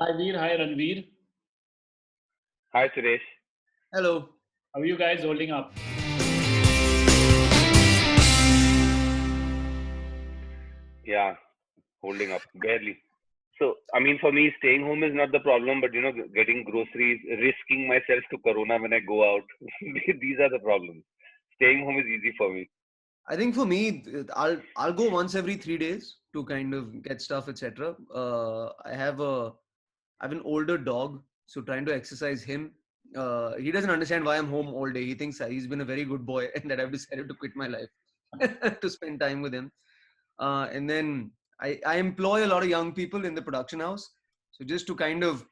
Hi Veer, hi Ranvir. Hi, Suresh. Hello. How are you guys holding up? Yeah, holding up, barely. So, for me, staying home is not the problem, but getting groceries, risking myself to Corona when I go out, these are the problems. Staying home is easy for me. I think for me, I'll go once every 3 days to kind of get stuff, etc. I have an older dog, so trying to exercise him. He doesn't understand why I'm home all day. He thinks he's been a very good boy and that I've decided to quit my life to spend time with him. And then I employ a lot of young people in the production house. So just to kind of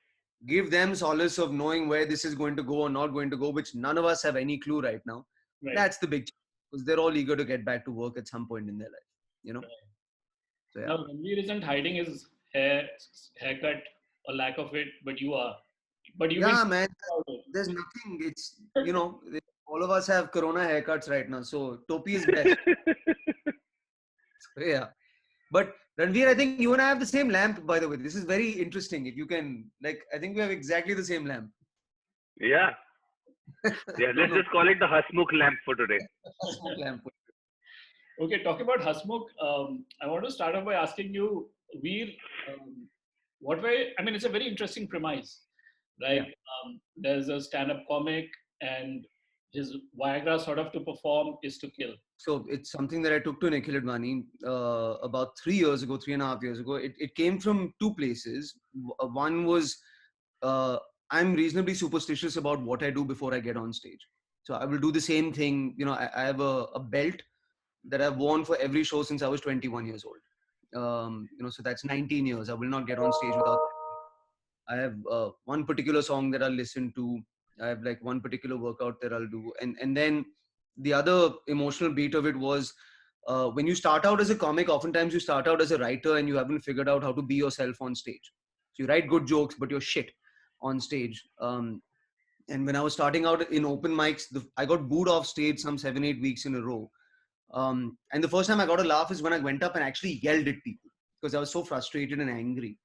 give them solace of knowing where this is going to go or not going to go, which none of us have any clue right now. Right. That's the big challenge because they're all eager to get back to work at some point in their life, you know? So yeah. Now Ranvir isn't hiding his haircut or lack of it, but you are. But you've been Yeah, man, proud of there's nothing. All of us have Corona haircuts right now. So Topi is best. So, yeah. But Ranveer, I think you and I have the same lamp, by the way. This is very interesting. If you can, I think we have exactly the same lamp. Yeah, yeah. No, Let's no, just call it the Hasmukh lamp for today. smoke lamp. Okay, talking about Hasmukh, I want to start off by asking you, Veer, um, it's a very interesting premise. Yeah. Like, there's a stand-up comic, and his Viagra sort of to perform is to kill. So it's something that I took to Nikhil Advani about 3 years ago, 3.5 years ago. It came from two places. One was uh, I'm reasonably superstitious about what I do before I get on stage. So I will do the same thing. I have a belt that I've worn for every show since I was 21 years old. So that's 19 years. I will not get on stage without. I have one particular song that I'll listen to. I have like one particular workout that I'll do, and then the other emotional beat of it was when you start out as a comic. Oftentimes you start out as a writer and you haven't figured out how to be yourself on stage. So you write good jokes, but you're shit on stage. And when I was starting out in open mics, I got booed off stage some 7-8 weeks in a row. And the first time I got a laugh is when I went up and actually yelled at people because I was so frustrated and angry.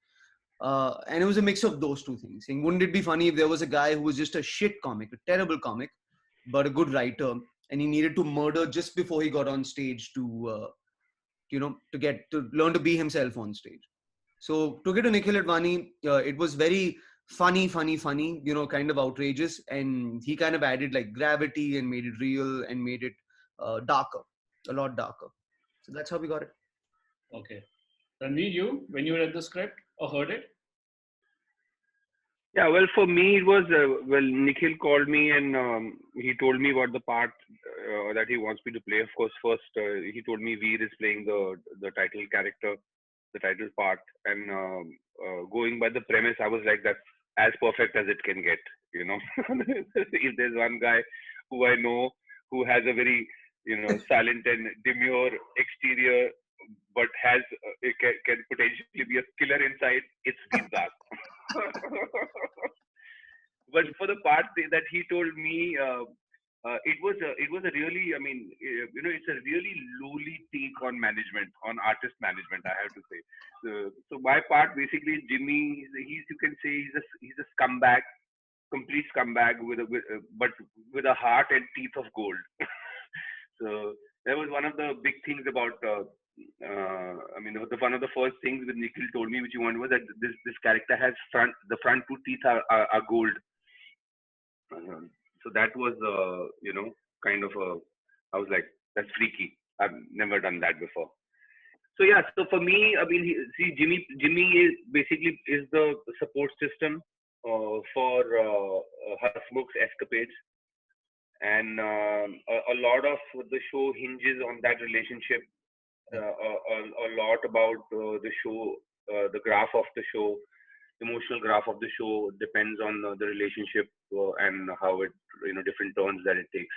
And it was a mix of those two things. Saying, wouldn't it be funny if there was a guy who was just a shit comic, a terrible comic, but a good writer, and he needed to murder just before he got on stage to learn to be himself on stage. So took it to Nikhil Advani. It was very funny, kind of outrageous, and he kind of added like gravity and made it real and made it darker, a lot darker. So that's how we got it. Okay. Ranvir, you, when you read the script or heard it? Yeah, well, for me, it was Nikhil called me and he told me about the part that he wants me to play. Of course, first he told me Veer is playing the title character, the title part, and going by the premise, I was like, that's as perfect as it can get. You know, if there's one guy who I know who has a very silent and demure exterior, but has can potentially be a killer inside, it's Deepdar. But for the part that he told me, it was a really, it's a really lowly take on management, on artist management, I have to say. So my part basically, Jimmy, he's you can say he's a scumbag, complete scumbag but with a heart and teeth of gold. So that was one of the big things about. One of the first things that Nikhil told me, which he wanted, was that this character has the front two teeth are gold. So that was kind of a. I was like, that's freaky. I've never done that before. So yeah, so for me, see, Jimmy is basically is the support system for Hasmukh's escapades, and a lot of the show hinges on that relationship. A lot about the show, the graph of the show, emotional graph of the show depends on the relationship and how it, different turns that it takes.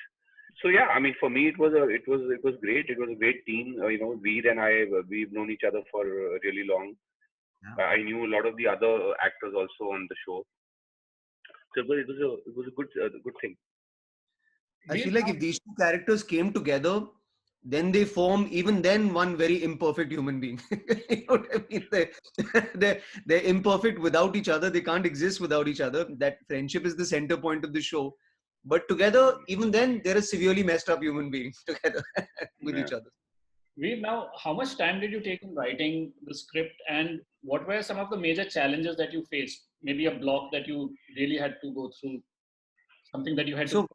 So yeah, for me, it was great. It was a great team. Veer and I, we've known each other for really long. Yeah. I knew a lot of the other actors also on the show. So it was a good thing. I Veer, feel like if these two characters came together, then they form, even then, one very imperfect human being. You know what I mean? They're imperfect without each other. They can't exist without each other. That friendship is the center point of the show. But together, even then, they're a severely messed up human being together with Yeah. each other. Veer, now, how much time did you take in writing the script, and what were some of the major challenges that you faced? Maybe a block that you really had to go through, something that you had to. So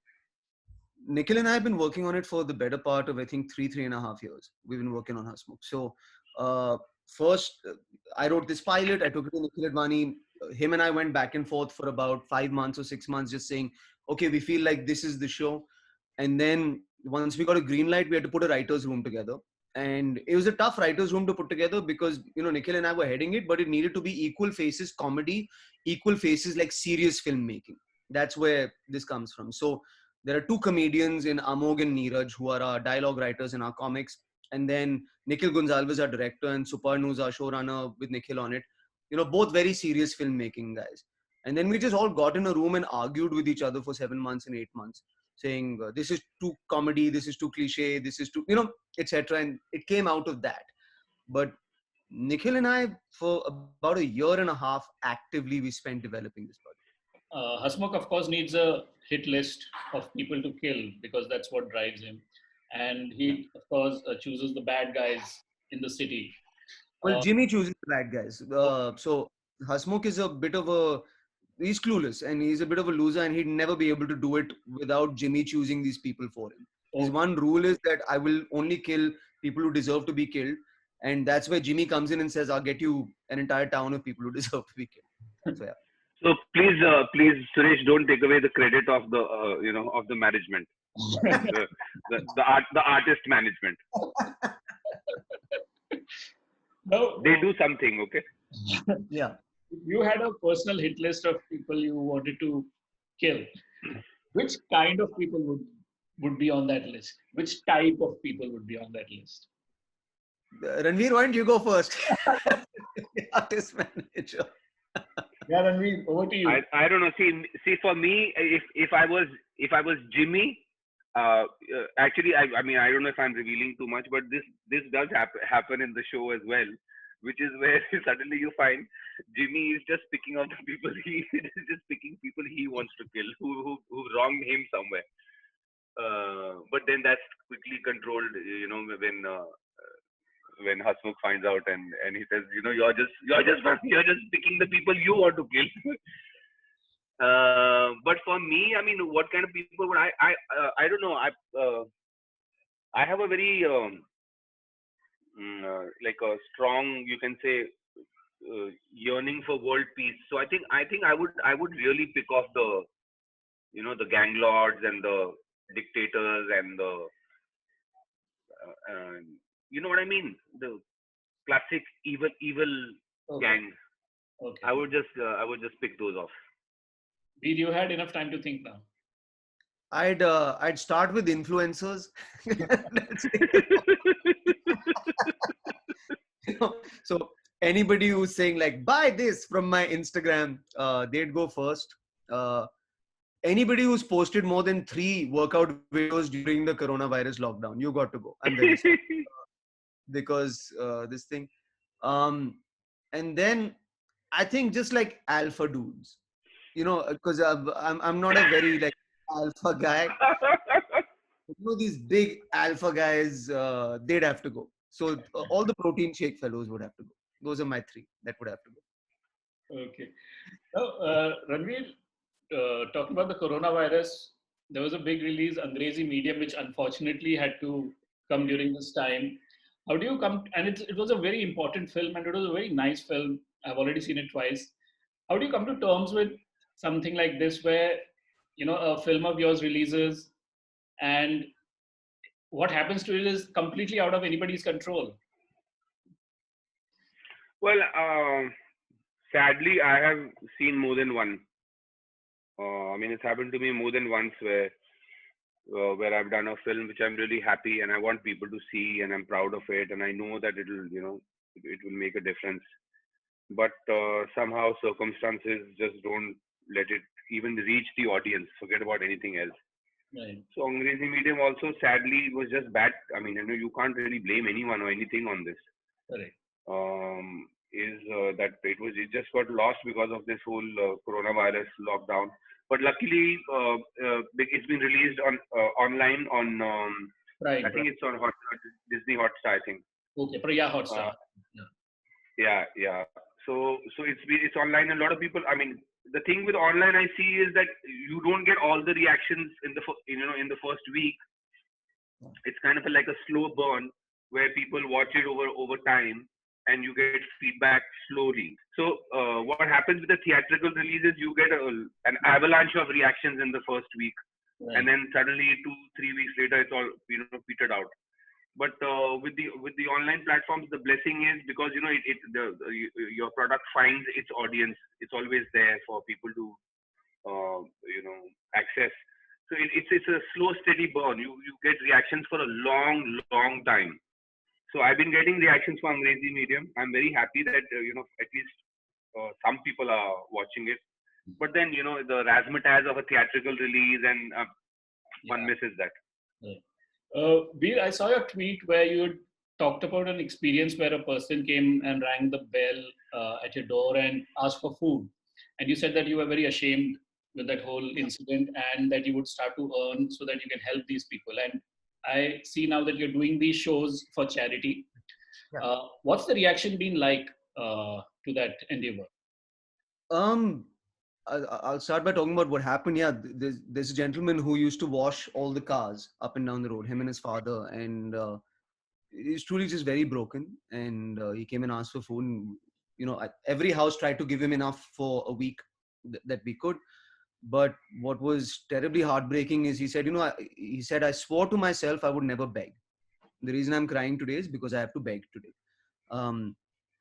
Nikhil and I have been working on it for the better part of, I think, 3.5 years. We've been working on Hasmukh. So uh, first, I wrote this pilot. I took it to Nikhil Advani. Him and I went back and forth for about 5 months or 6 months, just saying, okay, we feel like this is the show. And then once we got a green light, we had to put a writer's room together. And it was a tough writer's room to put together because, Nikhil and I were heading it, but it needed to be equal faces comedy, equal faces like serious filmmaking. That's where this comes from. So there are two comedians in Amog and Neeraj who are our dialogue writers in our comics. And then Nikhil Gonzalez, our director, and Suparnu's our showrunner with Nikhil on it. Both very serious filmmaking guys. And then we just all got in a room and argued with each other for 7 months and 8 months, saying this is too comedy, this is too cliche, this is too, etc. And it came out of that. But Nikhil and I, for about a year and a half, actively we spent developing this project. Hasmukh, of course, needs a hit list of people to kill because that's what drives him. And he, of course, chooses the bad guys in the city. Well, Uh, Jimmy chooses the bad guys. So Hasmukh is a bit of he's clueless and he's a bit of a loser, and he'd never be able to do it without Jimmy choosing these people for him. His okay. one rule is that I will only kill people who deserve to be killed. And that's where Jimmy comes in and says, I'll get you an entire town of people who deserve to be killed. So yeah. So please, Suresh, don't take away the credit of the of the management, the the artist management. No, They do something, okay? Yeah. you had a personal hit list of people you wanted to kill. Which kind of people would be on that list? Which type of people would be on that list? Ranvir, why don't you go first? Artist manager. Yeah, Ranvir, over to you. I don't know. See, for me, if I was Jimmy, actually, I mean, I don't know if I'm revealing too much, but this does happen in the show as well, which is where suddenly you find Jimmy is just picking up the people he is just picking people he wants to kill who wronged him somewhere. But then that's quickly controlled, when Hasmukh finds out and he says, you're just picking the people you want to kill. But for me, I mean, what kind of people would I don't know. I have a very like a strong, you can say, yearning for world peace. So I think I would really pick off the the gang lords and the dictators and the you know what I mean, the classic evil Okay. gang. Okay. I would just pick those off. Veer, you had enough time to think now. I'd start with influencers. That's it. So anybody who's saying like buy this from my Instagram, they'd go first. Uh, Anybody who's posted more than 3 workout videos during the coronavirus lockdown, you got to go. I'm very sorry because this thing. Um, and then I think just like alpha dudes, because I'm not a very like alpha guy. These big alpha guys, they'd have to go. So all the protein shake fellows would have to go. Those are my 3 that would have to go. Okay. Now, Ranveer, talking about the coronavirus, there was a big release, Angrezi Medium, which unfortunately had to come during this time. How do you come? And it was a very important film, and it was a very nice film. I've already seen it twice. How do you come to terms with something like this, where a film of yours releases, and what happens to it is completely out of anybody's control? Well, sadly, I have seen more than one. I mean, it's happened to me more than once where I've done a film which I'm really happy and I want people to see and I'm proud of it and I know that it will make a difference. But somehow circumstances just don't let it even reach the audience. Forget about anything else. Right. So Angrezi medium also sadly was just bad. I mean, you can't really blame anyone or anything on this. Correct. Is that it just got lost because of this whole coronavirus lockdown. But luckily, it's been released on online on I Prime. think it's on Disney Hotstar. I think. Okay. Yeah, Uh, Hotstar. yeah. So it's online. A lot of people. I mean, the thing with online I see is that you don't get all the reactions in in the first week. It's kind of like a slow burn where people watch it over time and you get feedback slowly. So what happens with the theatrical releases, you get an avalanche of reactions in the first week, and Right. then suddenly 2-3 weeks later it's all petered out. But with the online platforms, the blessing is because your product finds its audience. It's always there for people to access. So it's a slow, steady burn. You get reactions for a long time. So I've been getting reactions from Angrezi medium. I'm very happy that at least some people are watching it. But then the razzmatazz of a theatrical release, and one Yeah. misses that. Right. Veer, I saw your tweet where you had talked about an experience where a person came and rang the bell at your door and asked for food. And you said that you were very ashamed with that whole incident and that you would start to earn so that you can help these people. And I see now that you're doing these shows for charity. Yeah. What's the reaction been like to that endeavor? Um, I'll start by talking about what happened. Yeah, there's a gentleman who used to wash all the cars up and down the road, him and his father, and he's truly just very broken. And he came and asked for food. And, every house tried to give him enough for a week that we could. But what was terribly heartbreaking is he said, he said, I swore to myself I would never beg. The reason I'm crying today is because I have to beg today. Um,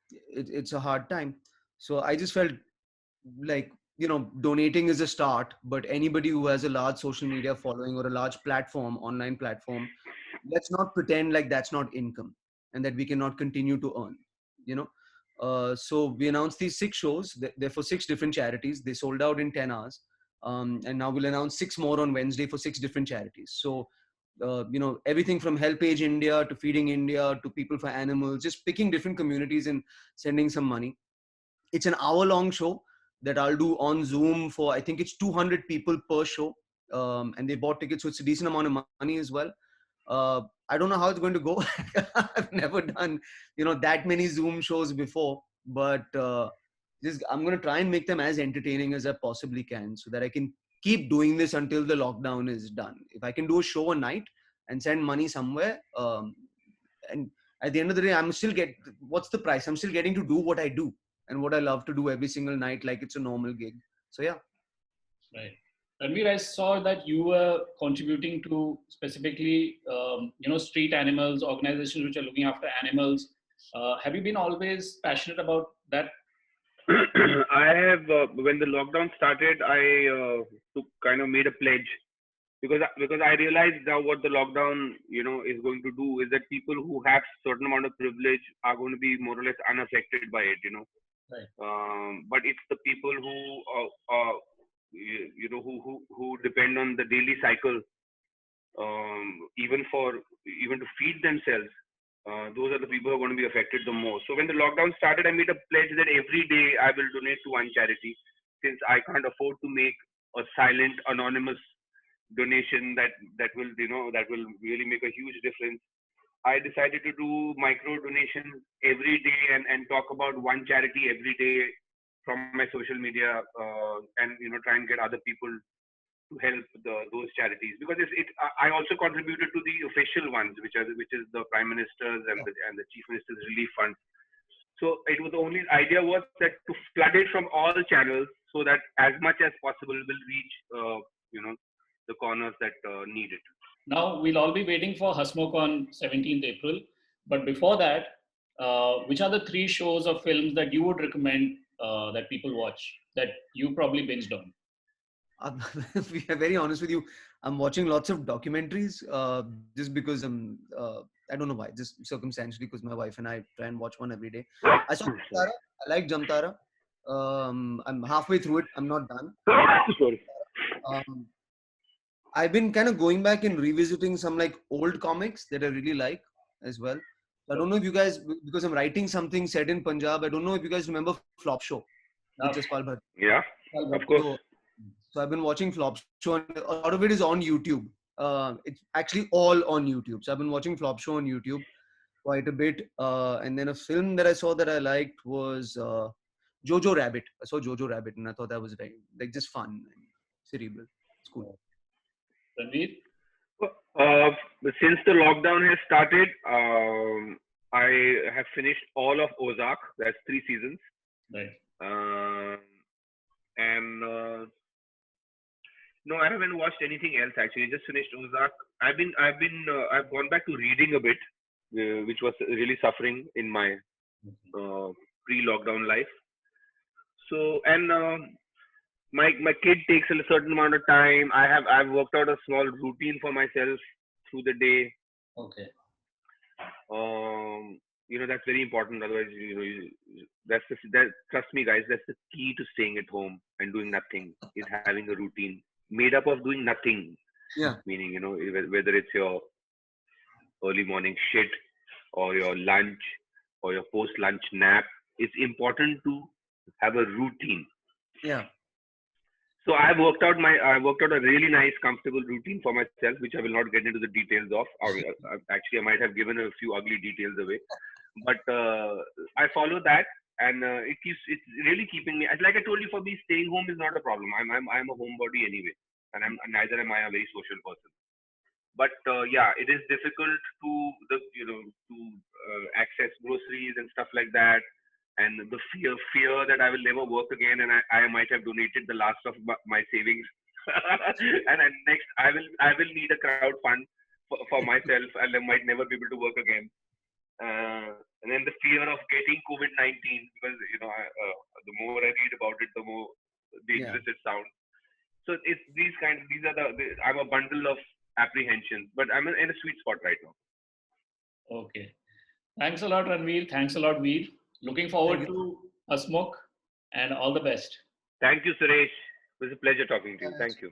it's a hard time. So I just felt like, donating is a start, but anybody who has a large social media following or a large platform, online platform, let's not pretend like that's not income and that we cannot continue to earn, you know. So we announced these 6 shows. They're for 6 different charities. They sold out in 10 hours. And now we'll announce 6 more on Wednesday for 6 different charities. So, everything from Help Age India to Feeding India to People for Animals, just picking different communities and sending some money. It's an hour-long show that I'll do on Zoom for, I think it's 200 people per show. And they bought tickets, so it's a decent amount of money as well. I don't know how it's going to go. I've never done, that many Zoom shows before, but I'm going to try and make them as entertaining as I possibly can so that I can keep doing this until the lockdown is done. If I can do a show a night and send money somewhere, and at the end of the day, what's the price? I'm still getting to do what I do and what I love to do every single night, like it's a normal gig. So yeah. Right. Ranveer, I saw that you were contributing to specifically, street animals, organizations which are looking after animals. Have you been always passionate about that? I have when the lockdown started, I took kind of made a pledge because I realized now what the lockdown is going to do is that people who have certain amount of privilege are going to be more or less unaffected by it. Right. But it's the people who who depend on the daily cycle, even to feed themselves. Those are the people who are going to be affected the most. So when the lockdown started, I made a pledge that every day I will donate to one charity, since I can't afford to make a silent, anonymous donation that will really make a huge difference. I decided to do micro donations every day and talk about one charity every day from my social media, and try and get other people to help those charities, because I also contributed to the official ones, which is the Prime Minister's and the Chief Minister's Relief Fund. So it was, the only idea was that to flood it from all channels so that as much as possible will reach the corners that need it. Now we'll all be waiting for Hasmukh on 17th April. But before that, which are the 3 shows or films that you would recommend that people watch that you probably binged on? We are very honest with you. I'm watching lots of documentaries just because I don't know why, just circumstantially, because my wife and I try and watch one every day. I saw Jamtara. I like Jamtara. I'm halfway through it. I'm not done. Sorry. Um, I've been kind of going back and revisiting some like old comics that I really like as well. I don't know if you guys, because I'm writing something set in Punjab. I don't know if you guys remember Flop Show with Now, Jaspal Bhatt. Yeah, of course. So I've been watching Flop Show, and a lot of it is on YouTube. It's actually all on YouTube. So I've been watching Flop Show on YouTube quite a bit. And then a film that I saw that I liked was Jojo Rabbit. I saw Jojo Rabbit, and I thought that was very like just fun and cerebral. It's cool. Ranveer? Uh, since the lockdown has started, I have finished all of Ozark. That's 3 seasons. Right. And no, I haven't watched anything else actually. Just finished Ozark. I've gone back to reading a bit, which was really suffering in my pre-lockdown life. So, and my kid takes a certain amount of time. I've worked out a small routine for myself through the day. Okay. That's very important. Otherwise, trust me, guys, that's the key to staying at home and doing nothing, is having a routine made up of doing nothing. Yeah. Meaning, whether it's your early morning shit or your lunch or your post-lunch nap, it's important to have a routine. Yeah. So I worked out a really nice, comfortable routine for myself, which I will not get into the details of. Actually, I might have given a few ugly details away, but I follow that, and it's really keeping me. Like I told you, for me, staying home is not a problem. I'm a homebody anyway, and neither am I a very social person. But yeah, it is difficult to access groceries and stuff like that. And the fear that I will never work again, and I might have donated the last of my savings, and then next I will need a crowd fund for myself, and I might never be able to work again. And then the fear of getting COVID-19, because the more I read about it, the more dangerous it sounds. So it's these are I'm a bundle of apprehensions, but I'm in a sweet spot right now. Okay. Thanks a lot, Ranveer. Thanks a lot, Veer. Looking forward to Hasmukh, and all the best. Thank you, Suresh. It was a pleasure talking to you. Thank you.